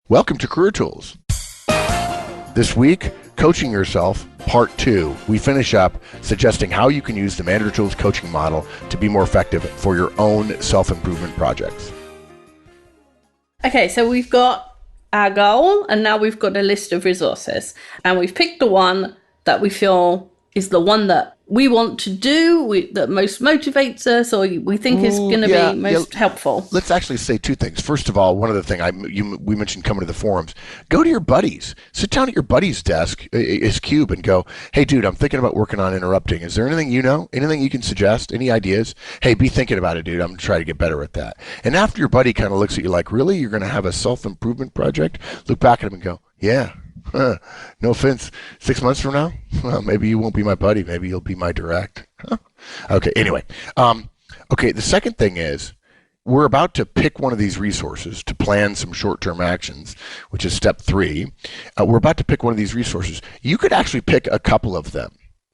Welcome to Career Tools. This week, Coaching Yourself, Part 2. We finish up suggesting how you can use the Manager Tools coaching model to be more effective for your own self-improvement projects. Okay, so we've got our goal, and now we've got a list of resources. And we've picked the one that we feel is the one that we want to do, that most motivates us, or we think is going to be most helpful. Let's actually say two things. First of all, one other thing we mentioned coming to the forums. Go to your buddies. Sit down at your buddy's desk, his cube, and go, hey, dude, I'm thinking about working on interrupting. Is there anything you know? Anything you can suggest? Any ideas? Hey, be thinking about it, dude. I'm going to try to get better at that. And after your buddy kind of looks at you like, really? You're going to have a self-improvement project? Look back at him and go, yeah. No offense. 6 months from now, well, maybe you won't be my buddy. Maybe you'll be my direct. Okay. Anyway, okay. The second thing is we're about to pick one of these resources to plan some short-term actions, which is step 3. We're about to pick one of these resources. You could actually pick a couple of them.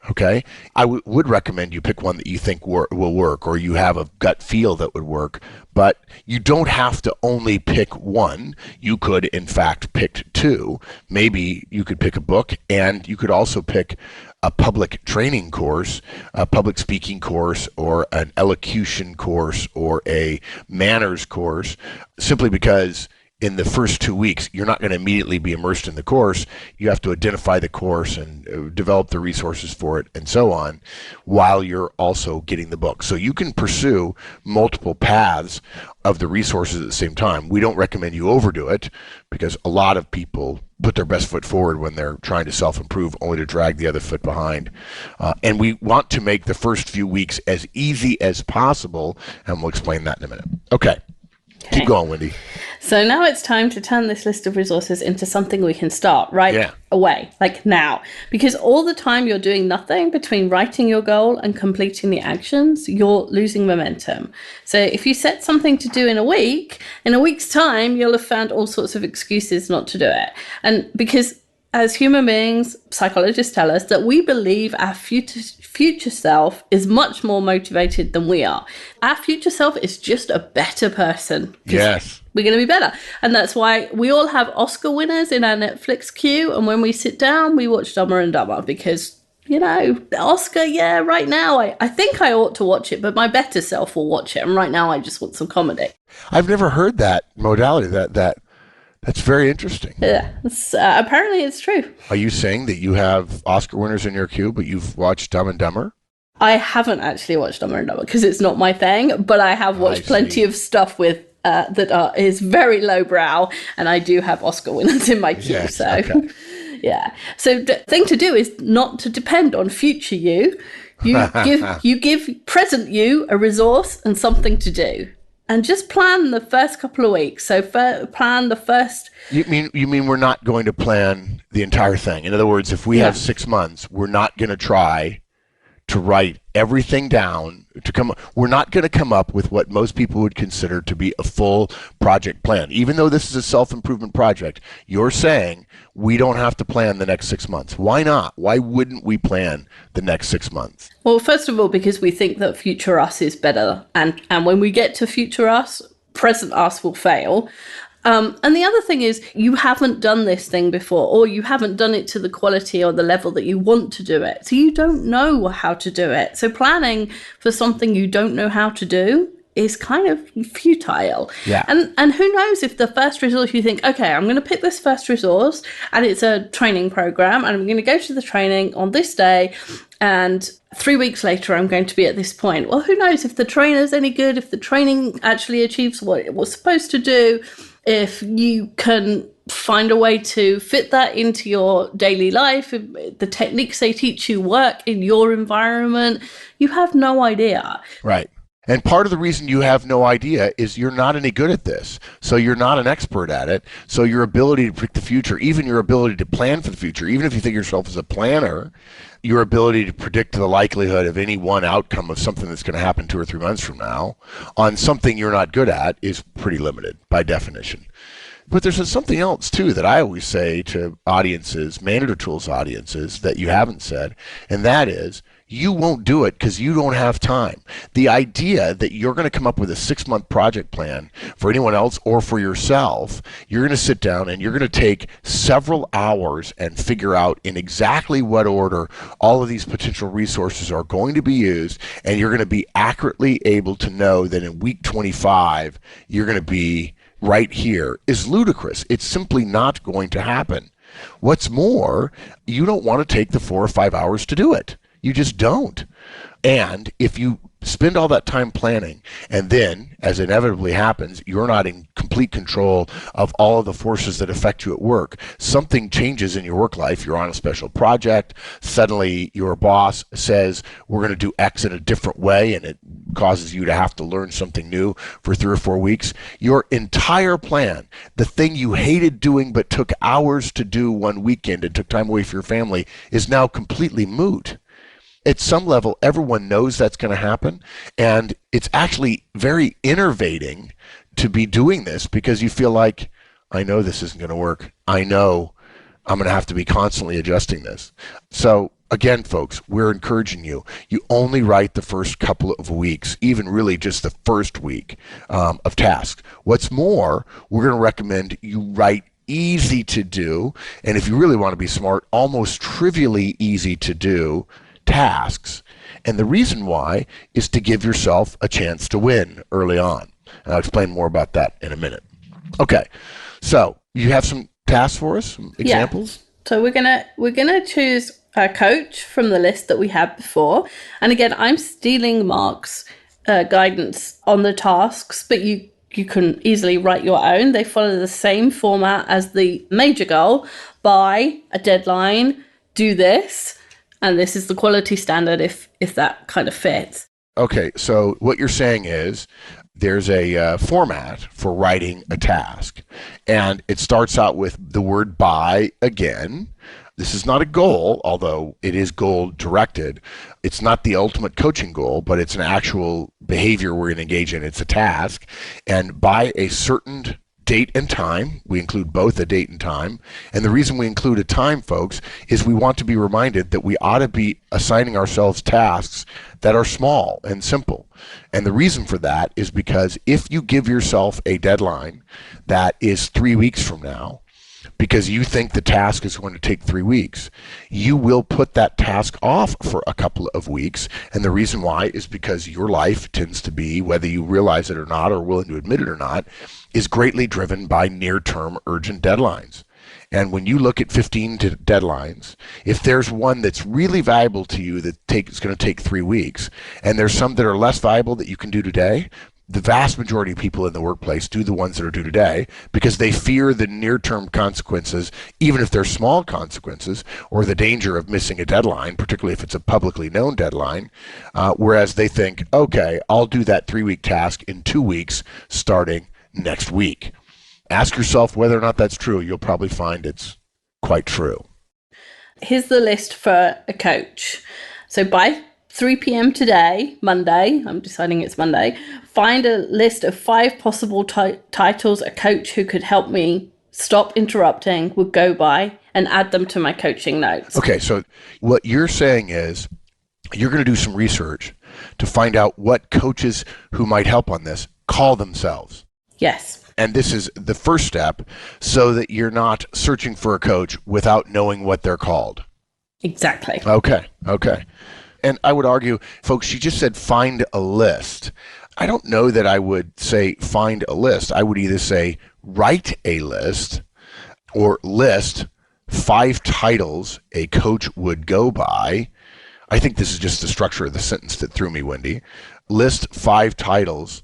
Okay, I would recommend you pick one that you think will work, or you have a gut feel that would work, but you don't have to only pick one. You could, in fact, pick 2. Maybe you could pick a book, and you could also pick a public training course, a public speaking course, or an elocution course, or a manners course, simply because in the first 2 weeks, you're not going to immediately be immersed in the course. You have to identify the course and develop the resources for it and so on while you're also getting the book. So you can pursue multiple paths of the resources at the same time. We don't recommend you overdo it because a lot of people put their best foot forward when they're trying to self-improve only to drag the other foot behind. And we want to make the first few weeks as easy as possible, and we'll explain that in a minute. Okay. Keep going, Wendy. So now it's time to turn this list of resources into something we can start away, like now. Because all the time you're doing nothing between writing your goal and completing the actions, you're losing momentum. So if you set something to do in a week's time, you'll have found all sorts of excuses not to do it. And because as human beings, psychologists tell us that we believe our future self is much more motivated than we are. Our future self is just a better person. Yes. We're going to be better. And that's why we all have Oscar winners in our Netflix queue. And when we sit down, we watch Dumber and Dumber because, Oscar, right now, I think I ought to watch it, but my better self will watch it. And right now, I just want some comedy. I've never heard that modality, That's very interesting. Yeah, apparently it's true. Are you saying that you have Oscar winners in your queue, but you've watched Dumb and Dumber? I haven't actually watched Dumber and Dumber because it's not my thing, but I have watched plenty of stuff with that is very lowbrow, and I do have Oscar winners in my queue. Yes, so, okay. Yeah. So the thing to do is not to depend on future you. You give present you a resource and something to do. And just plan the first couple of weeks. So plan the first... You mean we're not going to plan the entire thing? In other words, if we have 6 months, we're not going to try to write everything down. We're not going to come up with what most people would consider to be a full project plan. Even though this is a self-improvement project, you're saying we don't have to plan the next 6 months. Why not? Why wouldn't we plan the next 6 months? Well, first of all, because we think that future us is better. And when we get to future us, present us will fail. And the other thing is you haven't done this thing before, or you haven't done it to the quality or the level that you want to do it. So you don't know how to do it. So planning for something you don't know how to do is kind of futile. Yeah. And who knows if the first resource you think, okay, I'm going to pick this first resource and it's a training program and I'm going to go to the training on this day and 3 weeks later I'm going to be at this point. Well, who knows if the trainer's any good, if the training actually achieves what it was supposed to do, if you can find a way to fit that into your daily life, if the techniques they teach you work in your environment, you have no idea. Right. And part of the reason you have no idea is you're not any good at this. So you're not an expert at it. So your ability to predict the future, even your ability to plan for the future, even if you think of yourself as a planner, your ability to predict the likelihood of any one outcome of something that's going to happen 2 or 3 months from now on something you're not good at is pretty limited by definition. But there's something else, too, that I always say to audiences, Manager Tools audiences, that you haven't said, and that is you won't do it because you don't have time. The idea that you're going to come up with a 6-month project plan for anyone else or for yourself, you're going to sit down and you're going to take several hours and figure out in exactly what order all of these potential resources are going to be used, and you're going to be accurately able to know that in week 25 you're going to be right here, is ludicrous. It's simply not going to happen. What's more, you don't want to take the 4 or 5 hours to do it. You just don't. And if you spend all that time planning, and then, as inevitably happens, you're not in complete control of all of the forces that affect you at work, something changes in your work life. You're on a special project. Suddenly, your boss says, we're going to do X in a different way, and it causes you to have to learn something new for 3 or 4 weeks. Your entire plan, the thing you hated doing but took hours to do one weekend and took time away from your family, is now completely moot. At some level, everyone knows that's going to happen, and it's actually very enervating to be doing this because you feel like, I know this isn't going to work. I know I'm going to have to be constantly adjusting this. So again, folks, we're encouraging you. You only write the first couple of weeks, even really just the first week of tasks. What's more, we're going to recommend you write easy to do, and if you really want to be smart, almost trivially easy to do tasks. And the reason why is to give yourself a chance to win early on. And I'll explain more about that in a minute. Okay, so you have some tasks for us, some examples? Yeah. So we're gonna choose a coach from the list that we had before. And again, I'm stealing Mark's guidance on the tasks, but you can easily write your own. They follow the same format as the major goal: by a deadline, do this. And this is the quality standard if that kind of fits. Okay, so what you're saying is there's a format for writing a task. And it starts out with the word by again. This is not a goal, although it is goal directed. It's not the ultimate coaching goal, but it's an actual behavior we're going to engage in. It's a task. And by a certain date and time, we include both a date and time. And the reason we include a time, folks, is we want to be reminded that we ought to be assigning ourselves tasks that are small and simple. And the reason for that is because if you give yourself a deadline that is 3 weeks from now, because you think the task is going to take 3 weeks, you will put that task off for a couple of weeks. And the reason why is because your life tends to be, whether you realize it or not, or willing to admit it or not, is greatly driven by near-term urgent deadlines. And when you look at 15 deadlines, if there's one that's really valuable to you that is going to take 3 weeks, and there's some that are less valuable that you can do today, the vast majority of people in the workplace do the ones that are due today because they fear the near-term consequences, even if they're small consequences, or the danger of missing a deadline, particularly if it's a publicly known deadline, whereas they think, okay, I'll do that 3-week task in 2 weeks starting next week. Ask yourself whether or not that's true. You'll probably find it's quite true. Here's the list for a coach. So by 3 p.m. today, Monday, I'm deciding it's Monday, find a list of 5 possible titles a coach who could help me stop interrupting would go by, and add them to my coaching notes. Okay, so what you're saying is you're going to do some research to find out what coaches who might help on this call themselves. Yes. And this is the first step so that you're not searching for a coach without knowing what they're called. Exactly. Okay. And I would argue, folks, she just said find a list. I don't know that I would say find a list. I would either say write a list or list 5 titles a coach would go by. I think this is just the structure of the sentence that threw me, Wendy. List 5 titles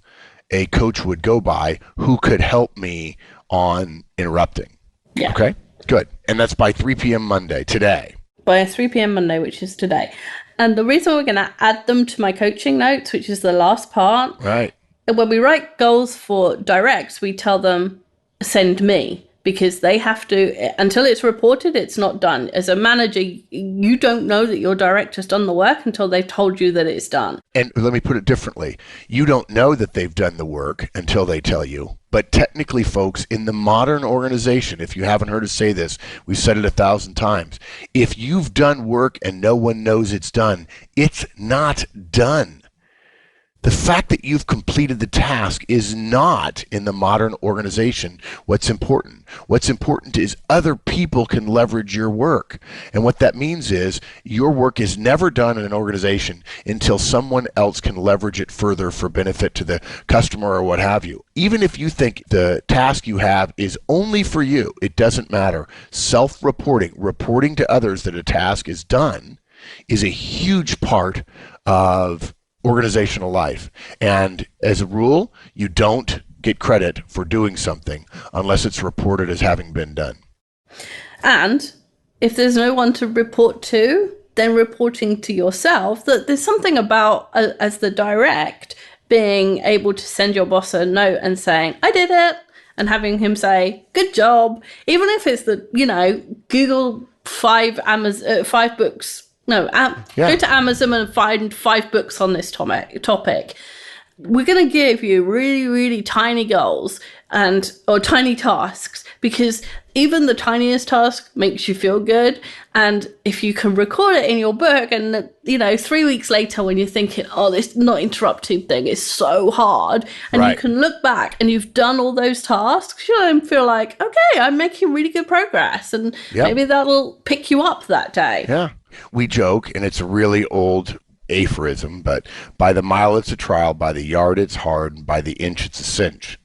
a coach would go by who could help me on interrupting. Yeah. Okay, good. And that's by 3 p.m. Monday, today. By 3 p.m. Monday, which is today. And the reason we're going to add them to my coaching notes, which is the last part, right? When we write goals for directs, we tell them, send me. because they have to, until it's reported, it's not done. As a manager, you don't know that your director's done the work until they've told you that it's done. And let me put it differently. You don't know that they've done the work until they tell you. But technically, folks, in the modern organization, if you haven't heard us say this, we've said it 1,000 times. If you've done work and no one knows it's done, it's not done. The fact that you've completed the task is not, in the modern organization, what's important. What's important is other people can leverage your work. And what that means is your work is never done in an organization until someone else can leverage it further for benefit to the customer or what have you. Even if you think the task you have is only for you, it doesn't matter. Self-reporting, reporting to others that a task is done, is a huge part of organizational life. And as a rule, you don't get credit for doing something unless it's reported as having been done. And if there's no one to report to, then reporting to yourself, that there's something about, as the direct, being able to send your boss a note and saying, I did it, and having him say, good job, even if it's the, Google five books. Go to Amazon and find 5 books on this topic. We're going to give you really, really tiny goals or tiny tasks, because even the tiniest task makes you feel good. And if you can record it in your book and, 3 weeks later when you're thinking, oh, this not interrupted thing is so hard, and you can look back and you've done all those tasks, you'll feel like, okay, I'm making really good progress. And maybe that'll pick you up that day. Yeah. We joke, and it's a really old aphorism, but by the mile it's a trial, by the yard it's hard, and by the inch it's a cinch.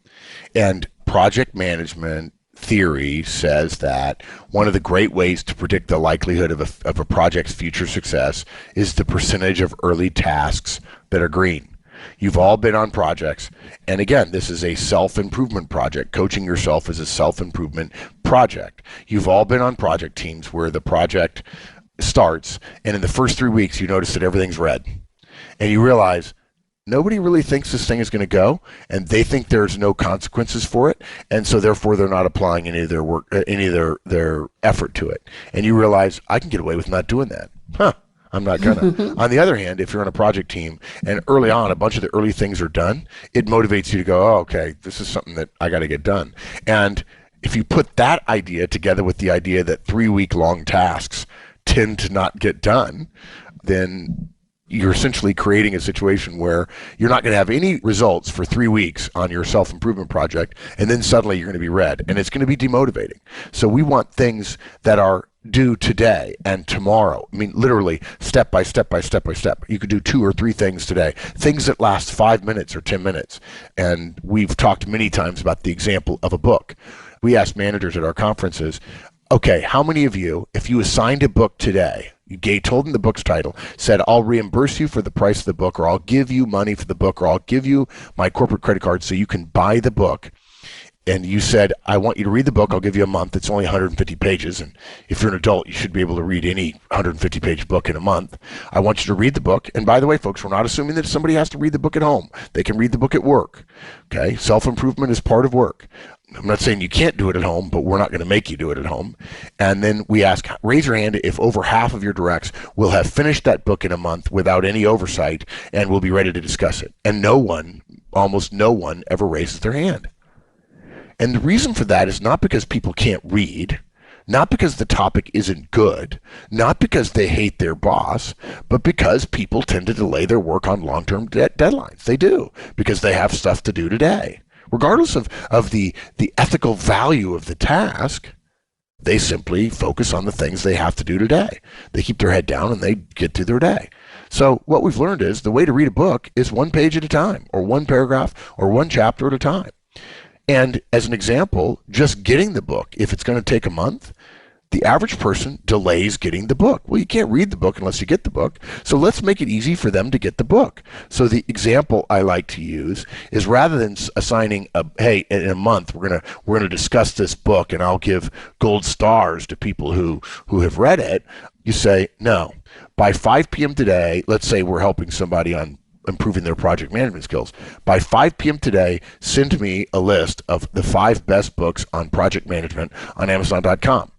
And project management theory says that one of the great ways to predict the likelihood of a project's future success is the percentage of early tasks that are green. You've all been on projects, and again, this is a self-improvement project. Coaching yourself is a self-improvement project. You've all been on project teams where the project starts, and in the first 3 weeks you notice that everything's red, and you realize nobody really thinks this thing is going to go, and they think there's no consequences for it, and so therefore they're not applying any of their work, any of their effort to it. And you realize, I can get away with not doing that. I'm not gonna. On the other hand, if you're on a project team and early on a bunch of the early things are done, it motivates you to go, oh, okay, this is something that I got to get done. And if you put that idea together with the idea that 3-week-long tasks tend to not get done, then you're essentially creating a situation where you're not going to have any results for 3 weeks on your self-improvement project, and then suddenly you're going to be red, and it's going to be demotivating. So we want things that are due today and tomorrow. I mean, literally step by step by step by step. You could do 2 or 3 things today, things that last 5 minutes or 10 minutes. And we've talked many times about the example of a book. We ask managers at our conferences, okay, how many of you, if you assigned a book today, you told them the book's title, said, I'll reimburse you for the price of the book, or I'll give you money for the book, or I'll give you my corporate credit card so you can buy the book, and you said, I want you to read the book, I'll give you a month, it's only 150 pages, and if you're an adult, you should be able to read any 150-page book in a month. I want you to read the book, and by the way, folks, we're not assuming that somebody has to read the book at home. They can read the book at work, okay? Self-improvement is part of work. I'm not saying you can't do it at home, but we're not going to make you do it at home. And then we ask, raise your hand if over half of your directs will have finished that book in a month without any oversight and will be ready to discuss it. And no one, almost no one, ever raises their hand. And the reason for that is not because people can't read, not because the topic isn't good, not because they hate their boss, but because people tend to delay their work on long-term deadlines. They do, because they have stuff to do today. Regardless of the ethical value of the task, they simply focus on the things they have to do today. They keep their head down and they get through their day. So what we've learned is the way to read a book is 1 page at a time, or 1 paragraph, or 1 chapter at a time. And as an example, just getting the book, if it's going to take a month, the average person delays getting the book. Well, you can't read the book unless you get the book. So let's make it easy for them to get the book. So the example I like to use is, rather than assigning hey, in a month we're gonna discuss this book and I'll give gold stars to people who have read it, you say, no, by 5 p.m. today, let's say we're helping somebody on improving their project management skills. By 5 p.m. today, send me a list of the 5 best books on project management on Amazon.com.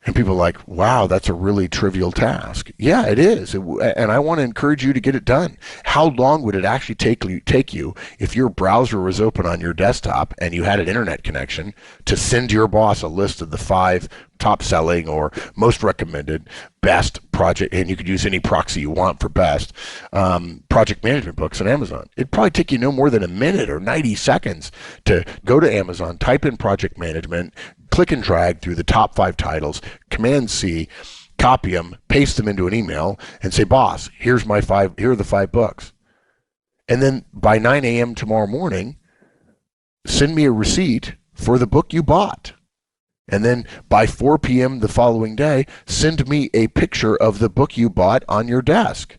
And people are like, wow, that's a really trivial task. Yeah, it is. And I want to encourage you to get it done. How long would it actually take you if your browser was open on your desktop and you had an internet connection to send your boss a list of the 5 top selling or most recommended best project, and you could use any proxy you want for best, project management books on Amazon? It'd probably take you no more than a minute or 90 seconds to go to Amazon, type in project management, click and drag through the top 5 titles, Command C, copy them, paste them into an email, and say, boss, here are the 5 books. And then by 9 a.m. tomorrow morning, send me a receipt for the book you bought. And then by 4 p.m. the following day, send me a picture of the book you bought on your desk.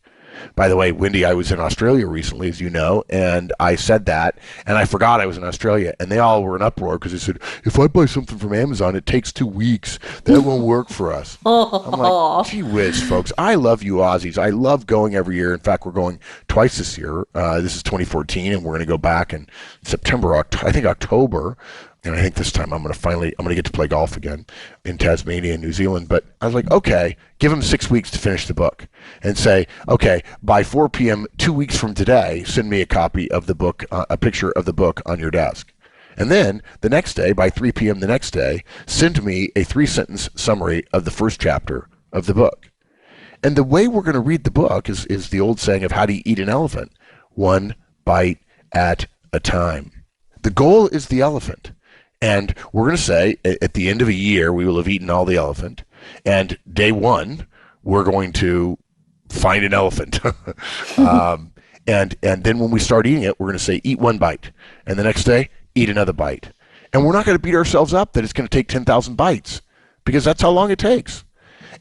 By the way, Wendy, I was in Australia recently, as you know, and I said that, and I forgot I was in Australia, and they all were in uproar because they said, if I buy something from Amazon, it takes 2 weeks. That won't work for us. I'm like, gee whiz, folks. I love you Aussies. I love going every year. In fact, we're going twice this year. This is 2014, and we're going to go back in September, I think October. And I think this time I'm going to get to play golf again in Tasmania and New Zealand. But I was like, okay, give them 6 weeks to finish the book and say, okay, by 4 p.m., 2 weeks from today, send me a copy of the book, a picture of the book on your desk. And then the next day, by 3 p.m. the next day, send me a 3-sentence summary of the first chapter of the book. And the way we're going to read the book is the old saying of how to eat an elephant, 1 bite at a time. The goal is the elephant. And we're going to say at the end of a year, we will have eaten all the elephant. And day 1, we're going to find an elephant. And then when we start eating it, we're going to say, eat 1 bite. And the next day, eat another bite. And we're not going to beat ourselves up that it's going to take 10,000 bites, because that's how long it takes.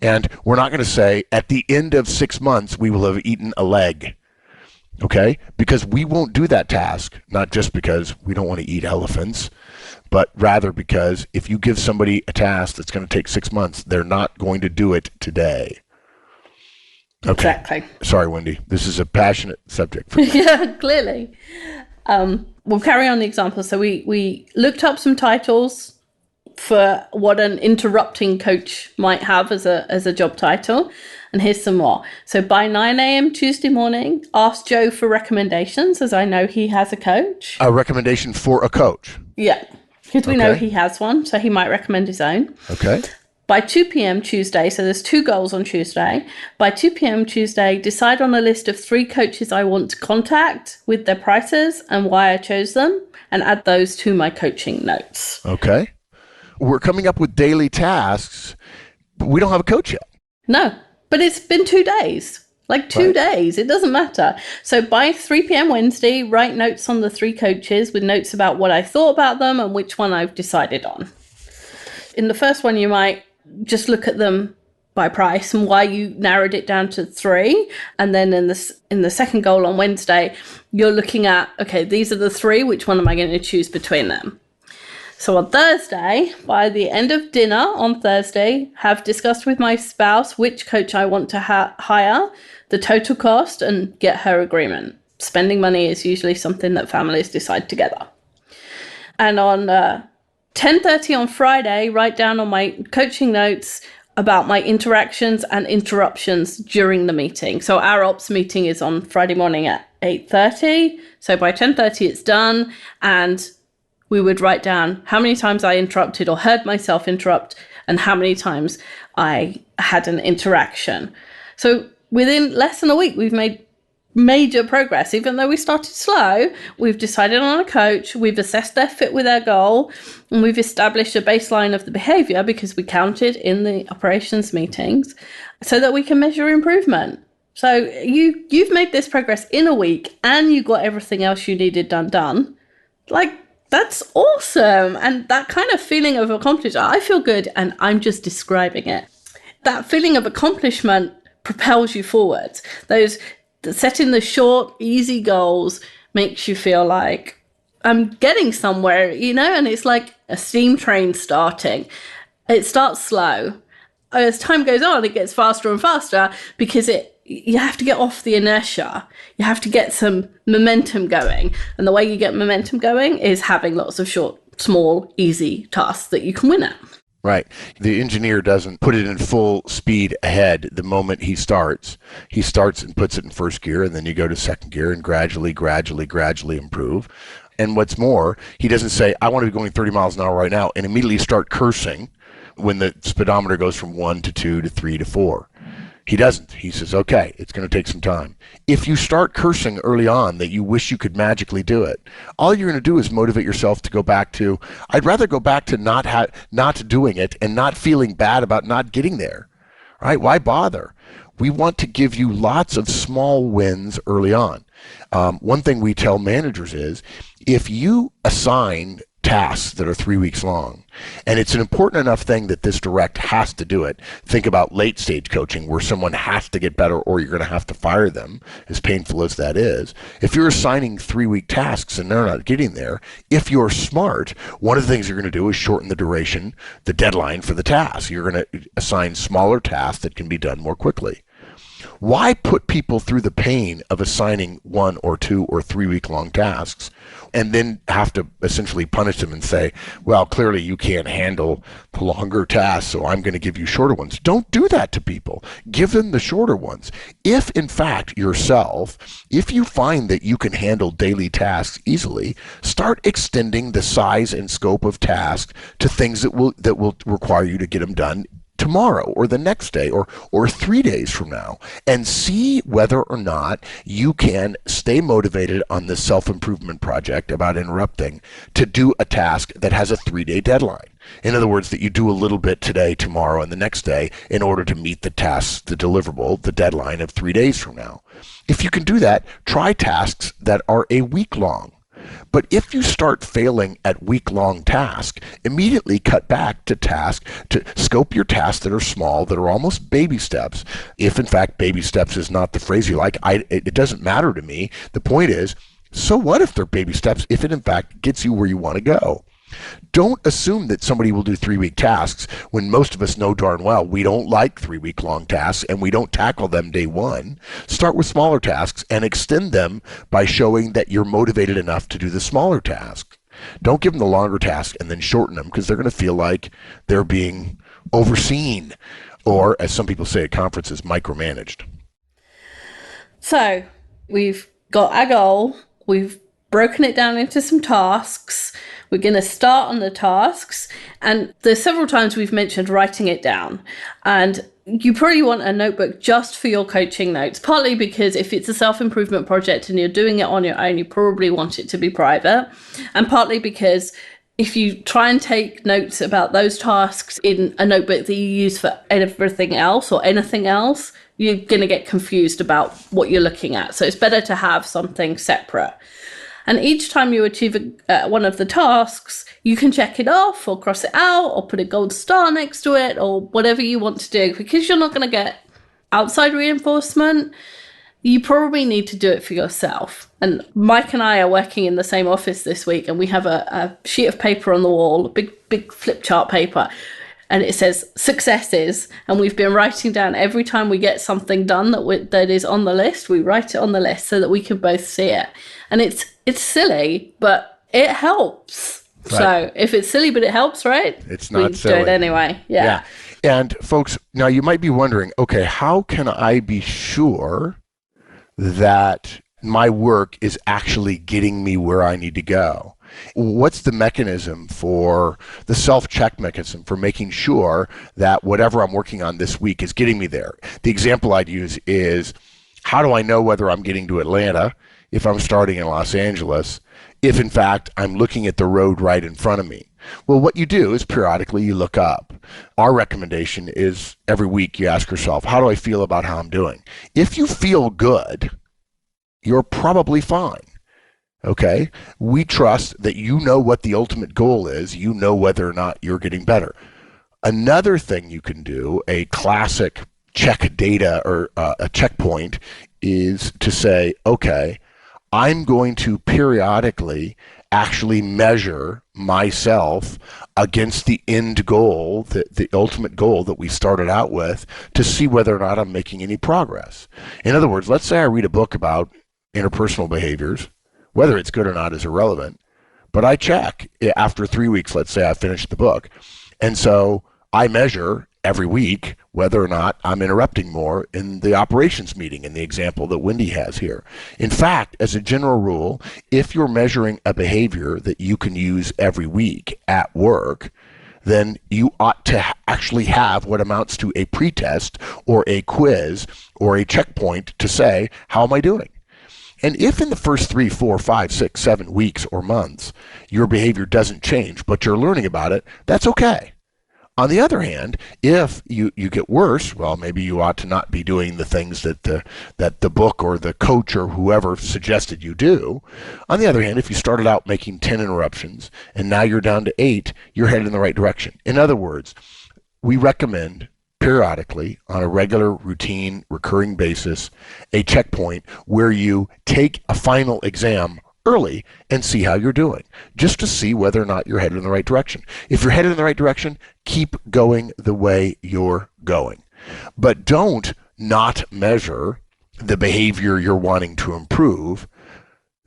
And we're not going to say, at the end of 6 months, we will have eaten a leg. Okay? Because we won't do that task, not just because we don't want to eat elephants, but rather because if you give somebody a task that's going to take 6 months, they're not going to do it today. Okay. Exactly. Sorry, Wendy. This is a passionate subject for me. Yeah, clearly. We'll carry on the example. So we looked up some titles for what an interrupting coach might have as a job title. And here's some more. So by 9 a.m. Tuesday morning, ask Joe for recommendations, as I know he has a coach. A recommendation for a coach? Yeah, because we know he has one, so he might recommend his own. Okay. By 2 p.m. Tuesday, so there's 2 goals on Tuesday. By 2 p.m. Tuesday, decide on a list of 3 coaches I want to contact with their prices and why I chose them, and add those to my coaching notes. Okay. We're coming up with daily tasks, but we don't have a coach yet. No, but it's been 2 days. Like 2 days, it doesn't matter. So by 3 p.m. Wednesday, write notes on the 3 coaches with notes about what I thought about them and which one I've decided on. In the first one, you might just look at them by price and why you narrowed it down to 3. And then in the second goal on Wednesday, you're looking at, okay, these are the 3, which one am I going to choose between them? So on Thursday, by the end of dinner on Thursday, have discussed with my spouse which coach I want to hire, the total cost, and get her agreement. Spending money is usually something that families decide together. And on 10:30 on Friday, write down on my coaching notes about my interactions and interruptions during the meeting. So our ops meeting is on Friday morning at 8:30. So by 10:30 it's done, and we would write down how many times I interrupted or heard myself interrupt and how many times I had an interaction. So within less than a week, we've made major progress. Even though we started slow, we've decided on a coach, we've assessed their fit with our goal, and we've established a baseline of the behavior because we counted in the operations meetings so that we can measure improvement. So you've made this progress in a week and you got everything else you needed done. Like, that's awesome. And that kind of feeling of accomplishment, I feel good, and I'm just describing it. That feeling of accomplishment propels you forward. Setting the short, easy goals makes you feel like I'm getting somewhere, and it's like a steam train starting. It starts slow. As time goes on, it gets faster and faster because it you have to get off the inertia. You have to get some momentum going. And the way you get momentum going is having lots of short, small, easy tasks that you can win at. Right. The engineer doesn't put it in full speed ahead the moment he starts. He starts and puts it in first gear, and then you go to second gear and gradually improve. And what's more, he doesn't say, I want to be going 30 miles an hour right now, and immediately start cursing when the speedometer goes from 1 to 2 to 3 to 4. He doesn't. He says, okay, it's going to take some time. If you start cursing early on that you wish you could magically do it, all you're going to do is motivate yourself to go back to, I'd rather go back to not doing it and not feeling bad about not getting there, right? Why bother? We want to give you lots of small wins early on. One thing we tell managers is, if you assign tasks that are 3 weeks long, and it's an important enough thing that this direct has to do it. Think about late stage coaching where someone has to get better or you're going to have to fire them, as painful as that is. If you're assigning 3-week tasks and they're not getting there, if you're smart, one of the things you're going to do is shorten the duration, the deadline for the task. You're going to assign smaller tasks that can be done more quickly. Why put people through the pain of assigning 1 or 2 or 3 week long tasks and then have to essentially punish them and say, well, clearly you can't handle the longer tasks, so I'm going to give you shorter ones. Don't do that to people. Give them the shorter ones. If, in fact, yourself, if you find that you can handle daily tasks easily, start extending the size and scope of tasks to things that will require you to get them done tomorrow or the next day or 3 days from now, and see whether or not you can stay motivated on this self-improvement project about interrupting to do a task that has a 3-day deadline. In other words, that you do a little bit today, tomorrow, and the next day in order to meet the task, the deliverable, the deadline of 3 days from now. If you can do that, try tasks that are a week long. But if you start failing at week-long tasks, immediately cut back to scope your tasks that are small, that are almost baby steps. If, in fact, baby steps is not the phrase you like, it doesn't matter to me. The point is, so what if they're baby steps if it, in fact, gets you where you want to go? Don't assume that somebody will do 3-week tasks when most of us know darn well we don't like 3-week long tasks and we don't tackle them day one. Start with smaller tasks and extend them by showing that you're motivated enough to do the smaller task. Don't give them the longer task and then shorten them, because they're going to feel like they're being overseen, or, as some people say at conferences, micromanaged. So we've got our goal. We've broken it down into some tasks. We're going to start on the tasks. And there's several times we've mentioned writing it down. And you probably want a notebook just for your coaching notes, partly because if it's a self-improvement project and you're doing it on your own, you probably want it to be private. And partly because if you try and take notes about those tasks in a notebook that you use for everything else or anything else, you're going to get confused about what you're looking at. So it's better to have something separate. And each time you achieve one of the tasks, you can check it off or cross it out or put a gold star next to it or whatever you want to do. Because you're not going to get outside reinforcement, you probably need to do it for yourself. And Mike and I are working in the same office this week, and we have a sheet of paper on the wall, a big flip chart paper, and it says successes. And we've been writing down every time we get something done that is on the list, we write it on the list so that we can both see it. And it's silly, but it helps. Right. So if it's silly, but it helps, right? It's not silly. Do it anyway. Yeah. And folks, now you might be wondering, okay, how can I be sure that my work is actually getting me where I need to go? What's the mechanism for the self-check mechanism for making sure that whatever I'm working on this week is getting me there? The example I'd use is, how do I know whether I'm getting to Atlanta if I'm starting in Los Angeles, if in fact I'm looking at the road right in front of me? Well, what you do is periodically you look up. Our recommendation is every week you ask yourself, how do I feel about how I'm doing? If you feel good, you're probably fine. Okay? We trust that you know what the ultimate goal is. You know whether or not you're getting better. Another thing you can do, a classic check data or a checkpoint, is to say, okay, I'm going to periodically actually measure myself against the end goal, the ultimate goal that we started out with, to see whether or not I'm making any progress. In other words, let's say I read a book about interpersonal behaviors. Whether it's good or not is irrelevant, but I check after 3 weeks, let's say I finished the book. And so I measure every week whether or not I'm interrupting more in the operations meeting, in the example that Wendy has here. In fact, as a general rule, if you're measuring a behavior that you can use every week at work, then you ought to actually have what amounts to a pretest or a quiz or a checkpoint to say, how am I doing? And if in the first 3, 4, 5, 6, 7 weeks or months, your behavior doesn't change, but you're learning about it, that's okay. On the other hand, if you get worse, well, maybe you ought to not be doing the things that the book or the coach or whoever suggested you do. On the other hand, if you started out making 10 interruptions and now you're down to 8, you're headed in the right direction. In other words, we recommend periodically, on a regular, routine, recurring basis, a checkpoint where you take a final exam early and see how you're doing, just to see whether or not you're headed in the right direction. If you're headed in the right direction, keep going the way you're going. But don't not measure the behavior you're wanting to improve.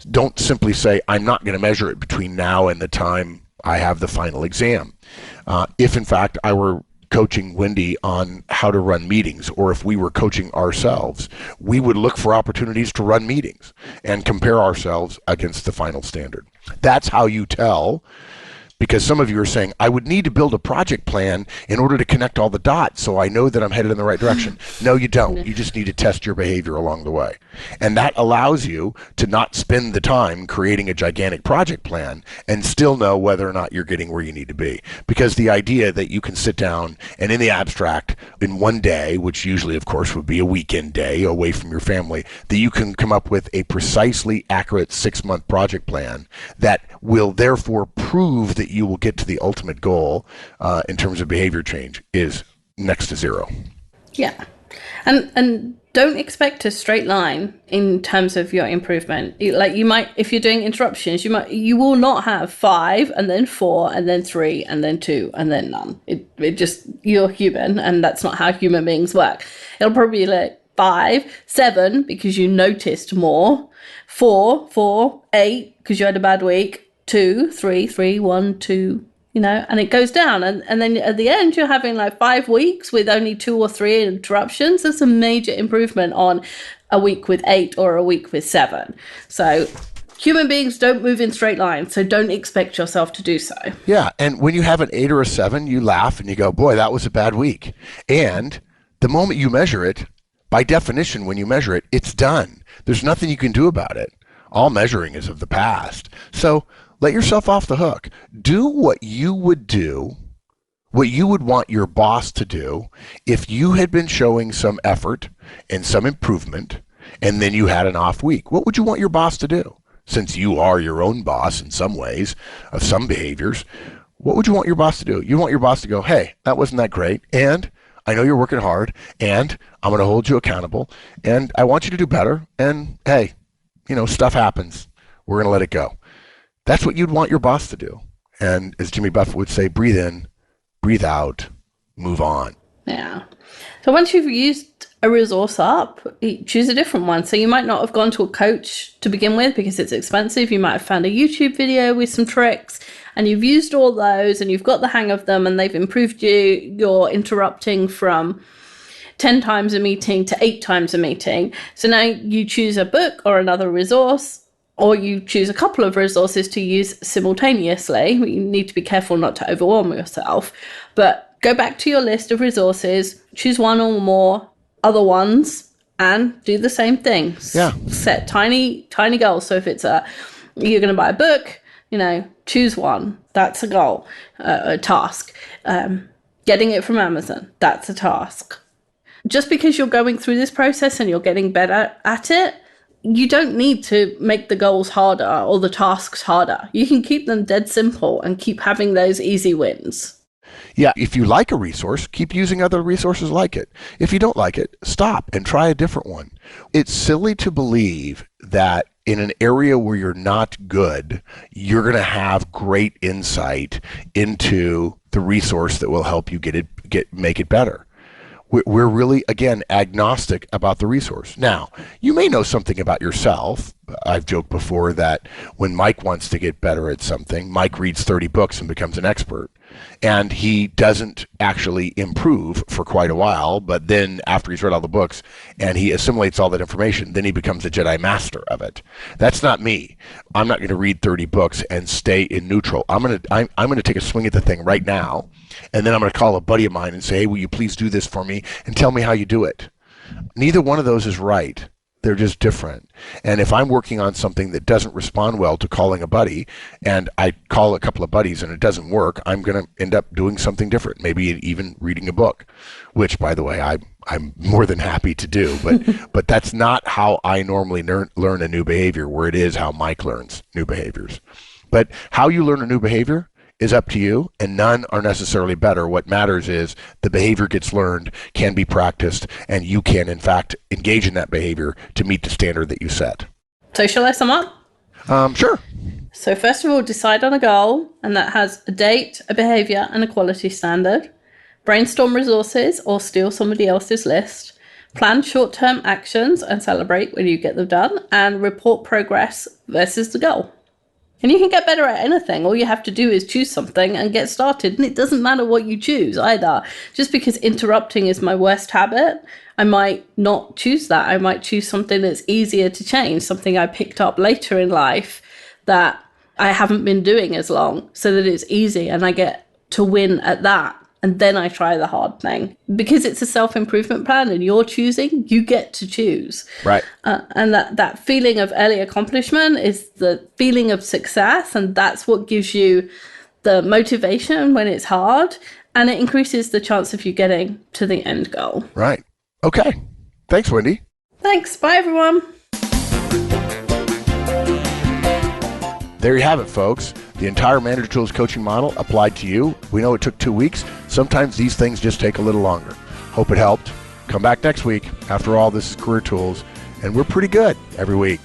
Don't simply say, I'm not going to measure it between now and the time I have the final exam. If, in fact, I were coaching Wendy on how to run meetings, or if we were coaching ourselves, we would look for opportunities to run meetings and compare ourselves against the final standard. That's how you tell, because some of you are saying, I would need to build a project plan in order to connect all the dots so I know that I'm headed in the right direction. No, you don't. You just need to test your behavior along the way. And that allows you to not spend the time creating a gigantic project plan and still know whether or not you're getting where you need to be. Because the idea that you can sit down and in the abstract in one day, which usually, of course, would be a weekend day away from your family, that you can come up with a precisely accurate 6-month project plan that will therefore prove that you will get to the ultimate goal in terms of behavior change is next to zero. Yeah. And don't expect a straight line in terms of your improvement. Like you might, if you're doing interruptions, you will not have 5 and then 4 and then 3 and then 2 and then none. It just, you're human, and that's not how human beings work. It'll probably be like 5, 7 because you noticed more, 4, 8 because you had a bad week, 2, 3, 1, 2, and it goes down. And then at the end, you're having like 5 weeks with only 2 or 3 interruptions. That's a major improvement on a week with 8 or a week with 7. So human beings don't move in straight lines, so don't expect yourself to do so. Yeah, and when you have an 8 or a 7, you laugh and you go, boy, that was a bad week. And the moment you measure it, by definition, when you measure it, it's done. There's nothing you can do about it. All measuring is of the past. So let yourself off the hook. Do what you would do, what you would want your boss to do if you had been showing some effort and some improvement, and then you had an off week. What would you want your boss to do? Since you are your own boss in some ways of some behaviors, what would you want your boss to do? You want your boss to go, hey, that wasn't that great, and I know you're working hard, and I'm going to hold you accountable, and I want you to do better, and hey, stuff happens. We're going to let it go. That's what you'd want your boss to do. And as Jimmy Buffett would say, breathe in, breathe out, move on. Yeah. So once you've used a resource up, choose a different one. So you might not have gone to a coach to begin with because it's expensive. You might have found a YouTube video with some tricks, and you've used all those and you've got the hang of them, and they've improved your interrupting from 10 times a meeting to 8 times a meeting. So now you choose a book or another resource, or you choose a couple of resources to use simultaneously. You need to be careful not to overwhelm yourself, but go back to your list of resources, choose one or more other ones, and do the same thing. Yeah. Set tiny goals. So if it's you're going to buy a book, choose one. That's a goal, a task. Getting it from Amazon, that's a task. Just because you're going through this process and you're getting better at it, you don't need to make the goals harder or the tasks harder. You can keep them dead simple and keep having those easy wins. Yeah, if you like a resource, keep using other resources like it. If you don't like it, stop and try a different one. It's silly to believe that in an area where you're not good, you're going to have great insight into the resource that will help you make it better. We're really, again, agnostic about the resource. Now, you may know something about yourself. I've joked before that when Mike wants to get better at something, Mike reads 30 books and becomes an expert. And he doesn't actually improve for quite a while, but then after he's read all the books and he assimilates all that information, then he becomes a Jedi Master of it. That's not me. I'm not going to read 30 books and stay in neutral. I'm going to take a swing at the thing right now, and then I'm going to call a buddy of mine and say, hey, will you please do this for me and tell me how you do it? Neither one of those is right. They're just different. And if I'm working on something that doesn't respond well to calling a buddy, and I call a couple of buddies and it doesn't work, I'm going to end up doing something different, maybe even reading a book, which, by the way, I'm more than happy to do. But that's not how I normally learn a new behavior, where it is how Mike learns new behaviors. But how you learn a new behavior is up to you, and none are necessarily better. What matters is the behavior gets learned, can be practiced, and you can, in fact, engage in that behavior to meet the standard that you set. So shall I sum up? Sure. So first of all, decide on a goal, and that has a date, a behavior, and a quality standard. Brainstorm resources or steal somebody else's list. Plan short-term actions and celebrate when you get them done, and report progress versus the goal. And you can get better at anything. All you have to do is choose something and get started. And it doesn't matter what you choose either. Just because interrupting is my worst habit, I might not choose that. I might choose something that's easier to change, something I picked up later in life that I haven't been doing as long, so that it's easy and I get to win at that. And then I try the hard thing. Because it's a self-improvement plan and you're choosing, you get to choose. Right. And that feeling of early accomplishment is the feeling of success. And that's what gives you the motivation when it's hard. And it increases the chance of you getting to the end goal. Right. Okay. Thanks, Wendy. Thanks. Bye, everyone. There you have it, folks. The entire Manager Tools coaching model applied to you. We know it took 2 weeks. Sometimes these things just take a little longer. Hope it helped. Come back next week. After all, this is Career Tools, and we're pretty good every week.